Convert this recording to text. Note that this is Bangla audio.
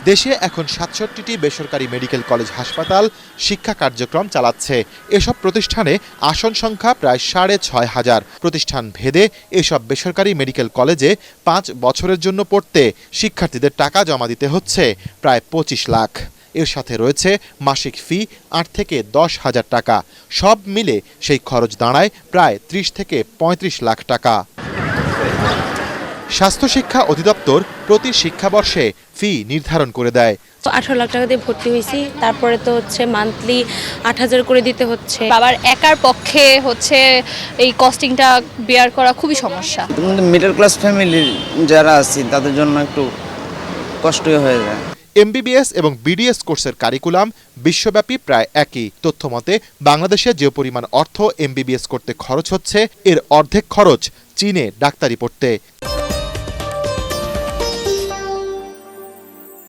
দেশে এখন ৬৭টি বেসরকারি মেডিকেল কলেজ হাসপাতাল শিক্ষা কার্যক্রম চালাচ্ছে। এসব প্রতিষ্ঠানে আসন সংখ্যা প্রায় ৬,৫০০। প্রতিষ্ঠান ভেদে এসব বেসরকারি মেডিকেল কলেজে ৫ বছরের জন্য পড়তে শিক্ষার্থীদের টাকা জমা দিতে হচ্ছে প্রায় ২৫ লাখ। এর সাথে রয়েছে মাসিক ফি ৮ থেকে ১০,০০০ টাকা। সব মিলে সেই খরচ দাঁড়ায় প্রায় ৩০ থেকে ৩৫ লাখ টাকা। স্বাস্থ্য শিক্ষা অধিদপ্তর প্রতি শিক্ষাবর্ষে ফি নির্ধারণ করে দেয়। ১৮ লাখ টাকা দিয়ে ভর্তি হয়েছি, তারপরে তো মান্থলি ৮,০০০ করে দিতে হচ্ছে। বাবার একার পক্ষে এই কস্টিংটা বেয়ার করা খুবই সমস্যা। মিডল ক্লাস ফ্যামিলির যারা আছে তাদের জন্য একটু কষ্টই হয়ে যায়। এমবিবিএস এবং বিডিএস কোর্সের কারিকুলাম বিশ্বব্যাপী প্রায় একই। তথ্যমতে বাংলাদেশে যে পরিমাণ অর্থ এমবিবিএস করতে খরচ হচ্ছে, এর অর্ধেক খরচ চীনে ডাক্তারি পড়তে।